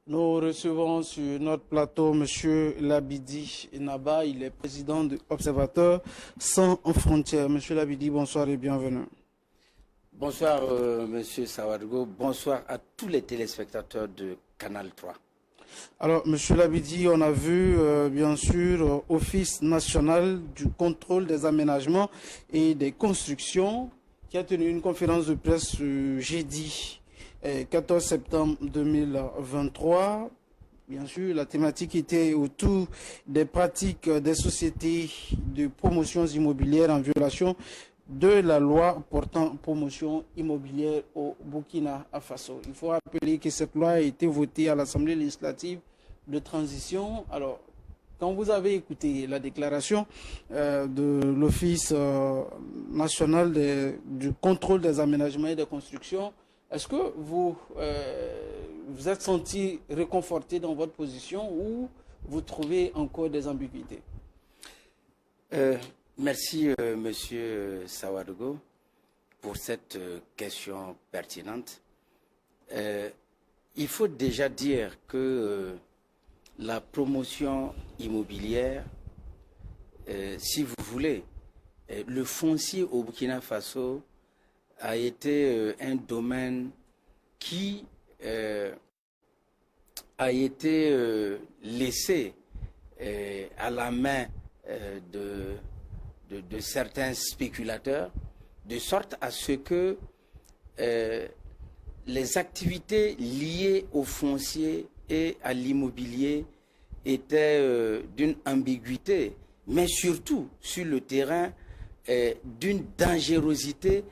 Nous recevons sur notre plateau M. Labidi Naba, il est président de l'Observateur sans frontières. M. Labidi, bonsoir et bienvenue. Bonsoir M. Sawadgo, bonsoir à tous les téléspectateurs de Canal 3. Alors M. Labidi, on a vu bien sûr Office national du contrôle des aménagements et des constructions qui a tenu une conférence de presse jeudi 14 septembre 2023. Bien sûr, la thématique était autour des pratiques des sociétés de promotions immobilières en violation de la loi portant promotion immobilière au Burkina Faso. Il faut rappeler que cette loi a été votée à l'Assemblée législative de transition. Alors, quand vous avez écouté la déclaration de l'Office national du contrôle des aménagements et des constructions, est-ce que vous vous êtes senti réconforté dans votre position ou vous trouvez encore des ambiguïtés? Merci, Monsieur Sawadgo, pour cette question pertinente. Il faut déjà dire que la promotion immobilière, si vous voulez, le foncier au Burkina Faso a été un domaine qui a été laissé à la main de certains spéculateurs, de sorte à ce que les activités liées au foncier et à l'immobilier étaient d'une ambiguïté, mais surtout sur le terrain d'une dangerosité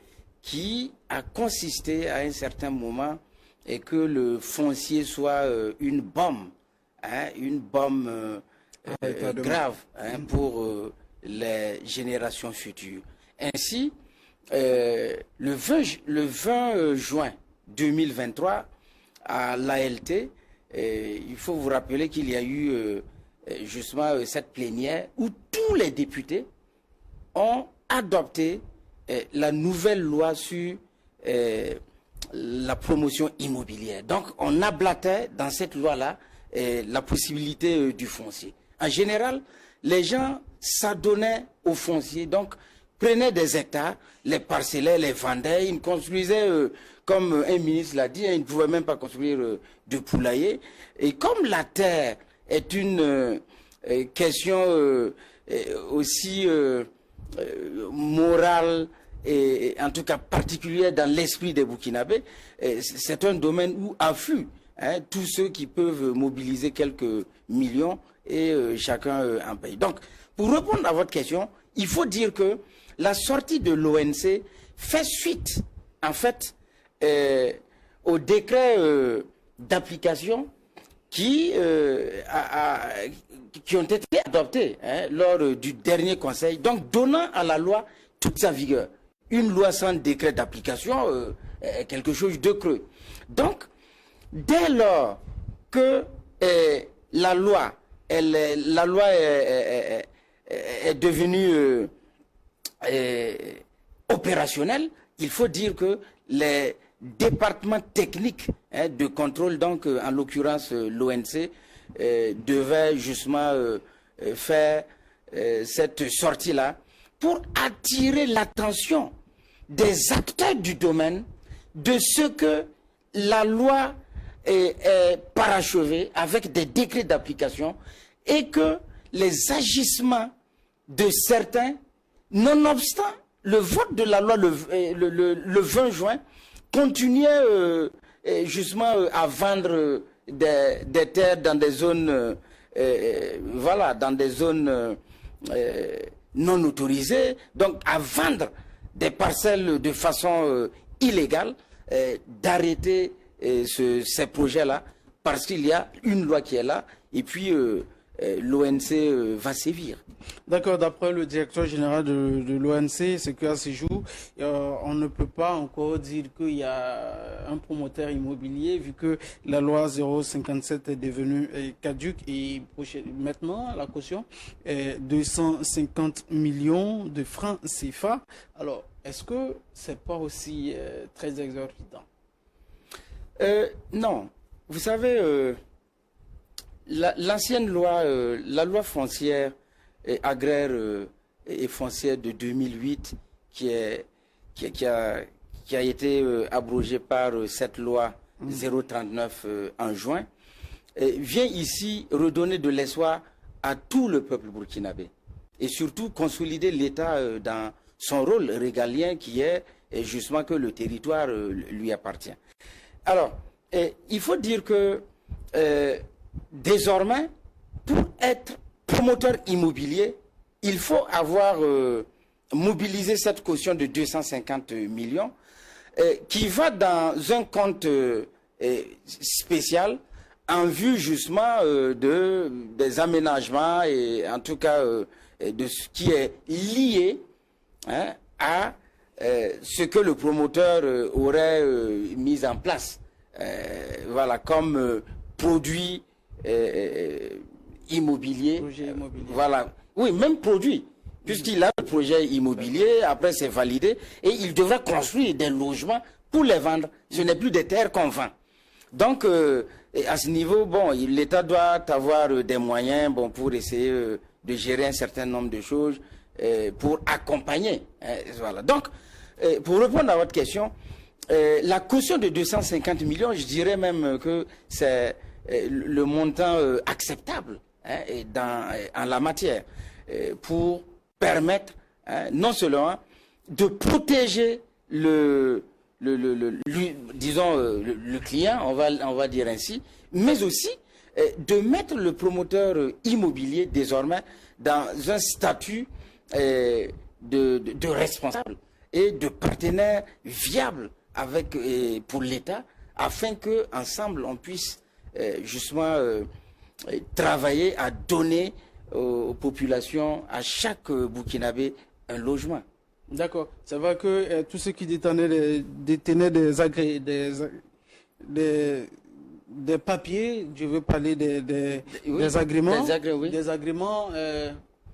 qui a consisté à un certain moment et que le foncier soit une bombe grave pour les générations futures. Ainsi, le 20 juin 2023, à l'ALT, il faut vous rappeler qu'il y a eu justement cette plénière où tous les députés ont adopté la nouvelle loi sur la promotion immobilière. Donc, on ablatait dans cette loi-là la possibilité du foncier. En général, les gens s'adonnaient au foncier, donc prenaient des hectares, les parcellaient, les vendaient, ils construisaient, comme un ministre l'a dit, ils ne pouvaient même pas construire de poulailler. Et comme la terre est une question aussi morale, et en tout cas particulière dans l'esprit des Burkinabés, c'est un domaine où affluent tous ceux qui peuvent mobiliser quelques millions et chacun en paye. Donc, pour répondre à votre question, il faut dire que la sortie de l'ONC fait suite, en fait, au décret d'application qui ont été adoptés lors du dernier conseil, donc donnant à la loi toute sa vigueur. Une loi sans décret d'application est quelque chose de creux. Donc, dès lors que la loi est devenue opérationnelle, il faut dire que les départements techniques de contrôle, donc en l'occurrence l'ONC, devaient justement faire cette sortie-là pour attirer l'attention des acteurs du domaine de ce que la loi est parachevée avec des décrets d'application et que les agissements de certains, nonobstant le vote de la loi le 20 juin, continuaient justement à vendre des terres dans des zones, dans des zones non autorisées, donc à vendre des parcelles de façon illégale, d'arrêter ces projets-là parce qu'il y a une loi qui est là et puis l'ONC va sévir. D'accord, d'après le directeur général de l'ONC, c'est qu'à ce jour, on ne peut pas encore dire qu'il y a un promoteur immobilier vu que la loi 057 est devenue caduque et maintenant la caution est 250 millions de francs CFA. Alors, est-ce que c'est pas aussi très exorbitant? Non. Vous savez, l'ancienne loi, la loi foncière et agraire et foncière de 2008, qui a été abrogée par cette loi 039 en juin, vient ici redonner de l'espoir à tout le peuple burkinabé et surtout consolider l'État dans son rôle régalien qui est justement que le territoire lui appartient. Alors, il faut dire que désormais, pour être promoteur immobilier, il faut avoir mobilisé cette caution de 250 millions qui va dans un compte spécial en vue justement des aménagements et en tout cas de ce qui est lié à ce que le promoteur aurait mis en place, voilà, comme produit immobilier. Projet immobilier. Voilà, oui, même produit, puisqu'il a le projet immobilier, après c'est validé, et il devra construire des logements pour les vendre. Ce n'est plus des terres qu'on vend. Donc, à ce niveau, bon, l'État doit avoir des moyens pour essayer de gérer un certain nombre de choses, pour accompagner. Voilà. Donc, pour répondre à votre question, la caution de 250 millions, je dirais même que c'est le montant acceptable en la matière pour permettre non seulement de protéger le client, on va dire ainsi, mais aussi de mettre le promoteur immobilier désormais dans un statut de responsable et de partenaire viable pour l'État, afin qu'ensemble on puisse justement travailler à donner aux populations, à chaque Burkinabé, un logement. D'accord. Ça va que tous ceux qui détenaient des papiers, je veux parler des agréments, des agréments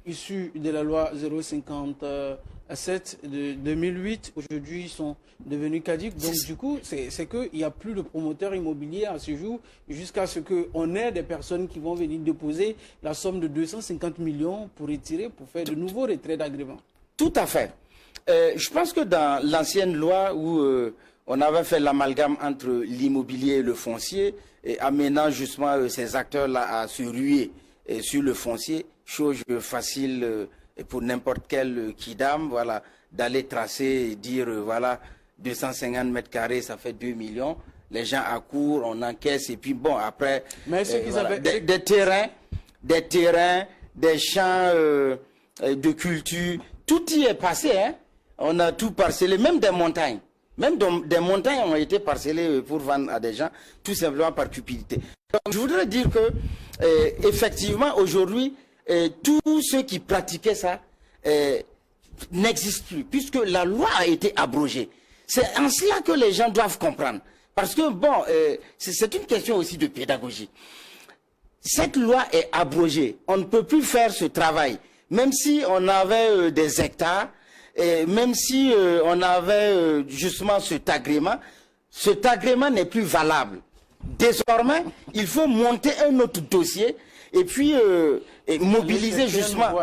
issus de la loi 057 de 2008, aujourd'hui ils sont devenus caducs. Donc du coup, c'est qu'il n'y a plus de promoteur immobilier à ce jour, jusqu'à ce qu'on ait des personnes qui vont venir déposer la somme de 250 millions pour retirer, pour faire de nouveaux retraits d'agrément. Tout à fait. Je pense que dans l'ancienne loi où on avait fait l'amalgame entre l'immobilier et le foncier, et amenant justement ces acteurs-là à se ruer sur le foncier, chose facile pour n'importe quel kidam, voilà, d'aller tracer et dire, voilà, 250 mètres carrés, ça fait 2 millions. Les gens accourent, on encaisse, et puis bon, après, mais voilà, des terrains, des champs de culture, tout y est passé, hein. On a tout parcellé, même des montagnes. Même des montagnes ont été parcellées pour vendre à des gens, tout simplement par cupidité. Donc, je voudrais dire que, effectivement, aujourd'hui, tous ceux qui pratiquaient ça n'existent plus, puisque la loi a été abrogée. C'est en cela que les gens doivent comprendre. Parce que, bon, c'est une question aussi de pédagogie. Cette loi est abrogée. On ne peut plus faire ce travail. Même si on avait des hectares, même si on avait justement cet agrément n'est plus valable. Désormais, il faut monter un autre dossier et puis mobiliser justement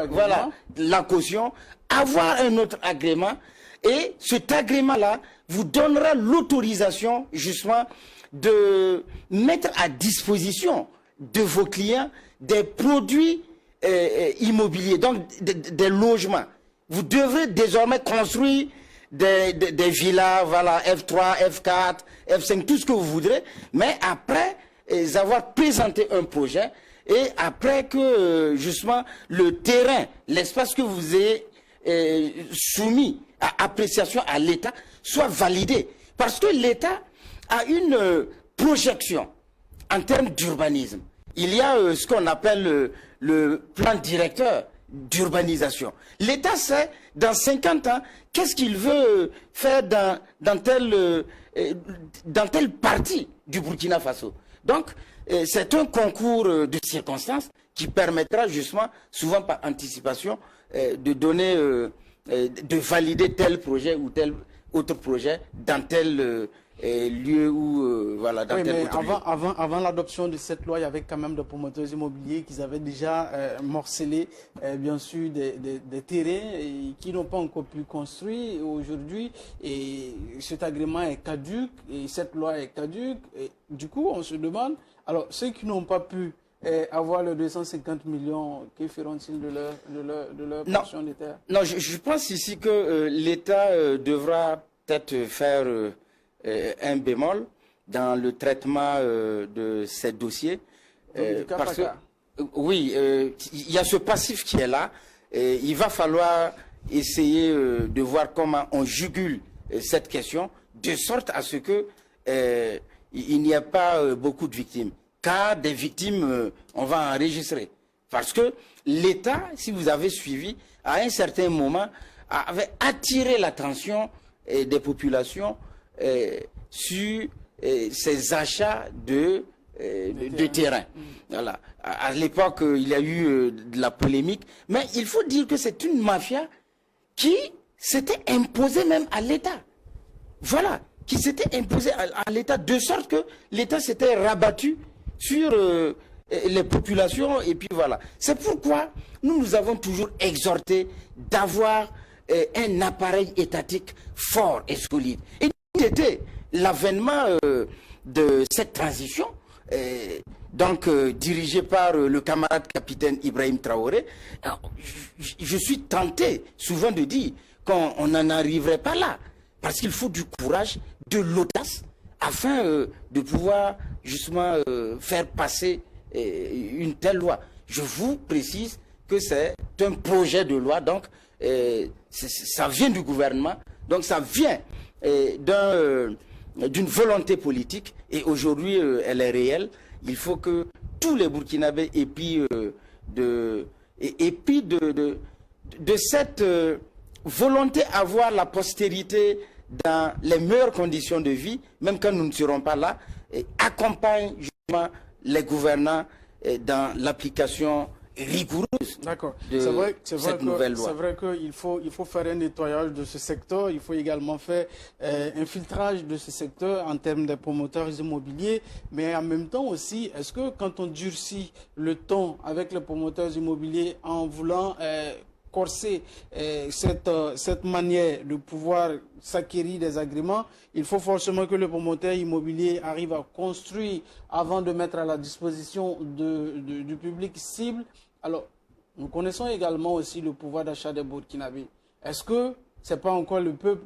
la caution, avoir un autre agrément, et cet agrément-là vous donnera l'autorisation justement de mettre à disposition de vos clients des produits immobiliers, donc des logements. Vous devrez désormais construire des villas, voilà, F3, F4, F5, tout ce que vous voudrez, mais après avoir présenté un projet, et après que justement le terrain, l'espace que vous avez soumis à appréciation à l'État soit validé. Parce que l'État a une projection en termes d'urbanisme. Il y a ce qu'on appelle le plan directeur d'urbanisation. L'État sait, dans 50 ans, qu'est-ce qu'il veut faire dans telle partie du Burkina Faso. Donc, c'est un concours de circonstances qui permettra justement, souvent par anticipation, de donner, de valider tel projet ou tel autre projet dans tel lieu où, voilà, dans Oui, tel mais autre lieu. avant l'adoption de cette loi, il y avait quand même des promoteurs immobiliers qui avaient déjà morcelé, bien sûr, des terrains et qui n'ont pas encore pu construire aujourd'hui. Et cet agrément est caduc et cette loi est caduque. Et du coup, on se demande, alors ceux qui n'ont pas pu avoir les 250 millions, que feront-ils de leur portion de terre? Non, je pense ici que l'État devra peut-être faire un bémol dans le traitement de ces dossiers. Parce que, oui, il y a ce passif qui est là. Il va falloir essayer de voir comment on jugule cette question, de sorte à ce que il n'y ait pas beaucoup de victimes. Car des victimes, on va enregistrer. Parce que l'État, si vous avez suivi, à un certain moment, avait attiré l'attention des populations sur ces achats de terrain. Voilà. À l'époque, il y a eu de la polémique. Mais il faut dire que c'est une mafia qui s'était imposée même à l'État. Voilà. Qui s'était imposée à l'État, de sorte que l'État s'était rabattu sur les populations, et puis voilà. C'est pourquoi nous avons toujours exhorté d'avoir un appareil étatique fort et solide. Et c'était l'avènement de cette transition, dirigée par le camarade capitaine Ibrahim Traoré. Alors, je suis tenté souvent de dire qu'on n'en arriverait pas là, parce qu'il faut du courage, de l'audace, afin de pouvoir justement faire passer une telle loi. Je vous précise que c'est un projet de loi, donc ça vient du gouvernement, donc ça vient d'une volonté politique, et aujourd'hui elle est réelle. Il faut que tous les Burkinabés épient de cette volonté à voir la postérité dans les meilleures conditions de vie, même quand nous ne serons pas là, et accompagne justement les gouvernants dans l'application rigoureuse de cette nouvelle loi. C'est vrai qu'il faut faire un nettoyage de ce secteur, il faut également faire un filtrage de ce secteur en termes de promoteurs immobiliers, mais en même temps aussi, est-ce que quand on durcit le ton avec les promoteurs immobiliers en voulant corser cette manière de pouvoir s'acquérir des agréments, il faut forcément que le promoteur immobilier arrive à construire avant de mettre à la disposition du public cible. Alors, nous connaissons également aussi le pouvoir d'achat des Burkinabés. Est-ce que ce n'est pas encore le peuple,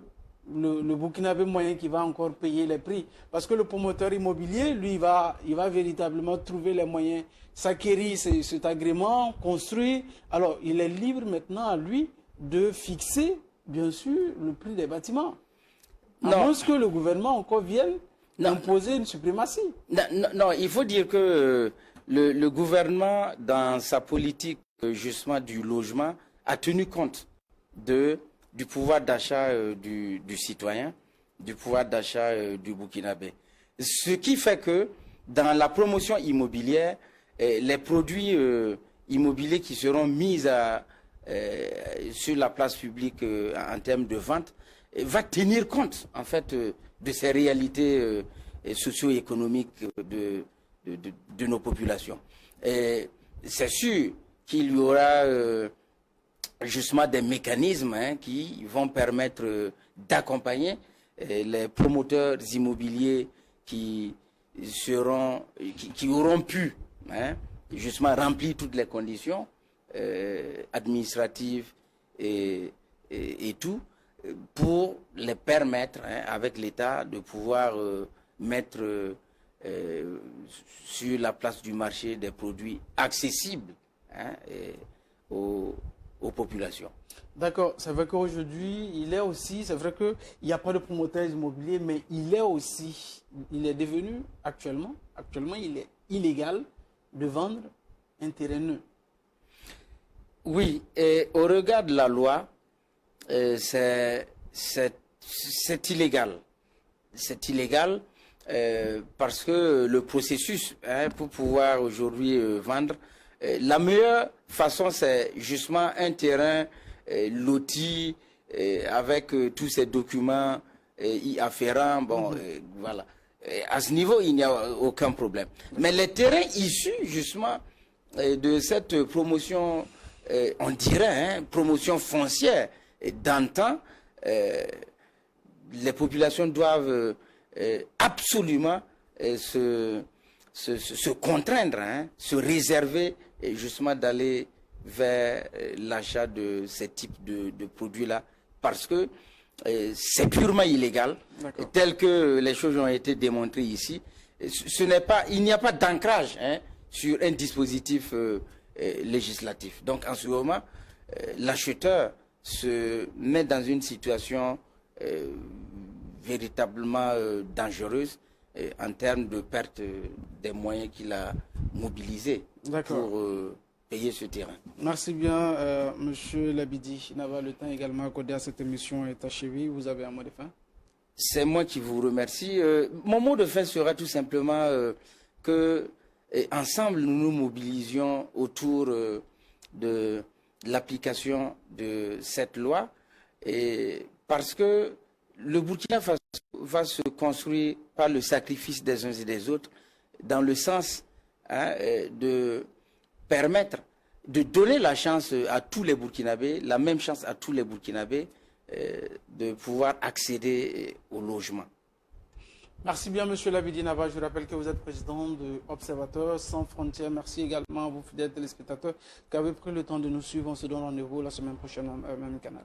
le Burkinabé moyen qui va encore payer les prix? Parce que le promoteur immobilier, lui, il va véritablement trouver les moyens, s'acquérir cet agrément, construire. Alors, il est libre maintenant à lui de fixer, bien sûr, le prix des bâtiments. À moins que le gouvernement encore vienne imposer une suprématie. Non, il faut dire que le gouvernement, dans sa politique justement du logement, a tenu compte du pouvoir d'achat du citoyen, du pouvoir d'achat du Burkinabé. Ce qui fait que dans la promotion immobilière, les produits immobiliers qui seront mis sur la place publique en termes de vente va tenir compte en fait de ces réalités socio-économiques de nos populations. C'est sûr qu'il y aura justement des mécanismes qui vont permettre d'accompagner les promoteurs immobiliers qui auront pu justement remplir toutes les conditions administratives et tout, pour les permettre, avec l'État, de pouvoir mettre sur la place du marché des produits accessibles aux populations. D'accord, c'est vrai qu'aujourd'hui, c'est vrai qu'il n'y a pas de promoteur immobilier, mais il est devenu actuellement, il est illégal de vendre un terrain neuf. Oui, et au regard de la loi, c'est illégal. C'est illégal parce que le processus pour pouvoir aujourd'hui vendre, la meilleure façon, c'est justement un terrain loti avec tous ces documents y afférents, bon, voilà. Et à ce niveau, il n'y a aucun problème. Mais les terrains issus, justement, de cette promotion, on dirait, hein, promotion foncière d'antan, les populations doivent absolument se contraindre, hein, se réserver, justement, d'aller vers l'achat de ces types de produits-là, parce que c'est purement illégal, tel que les choses ont été démontrées ici. Il n'y a pas d'ancrage, hein, sur un dispositif législatif. Donc en ce moment, l'acheteur se met dans une situation véritablement dangereuse en termes de perte des moyens qu'il a mobilisés pour payer ce terrain. Merci bien, Monsieur Labidi Nava. Le temps également accordé à cette émission est achevé. Vous avez un mot de fin? C'est moi qui vous remercie. Mon mot de fin sera tout simplement que ensemble nous nous mobilisions autour de l'application de cette loi, et parce que le Burkina Faso va se construire par le sacrifice des uns et des autres, dans le sens, hein, de permettre, de donner la chance à tous les Burkinabés, la même chance à tous les Burkinabés, de pouvoir accéder au logement. Merci bien, Monsieur Labidi Nava. Je rappelle que vous êtes président de Observateurs sans frontières. Merci également à vous, fidèles téléspectateurs, qui avez pris le temps de nous suivre. On se donne rendez-vous la semaine prochaine au même canal.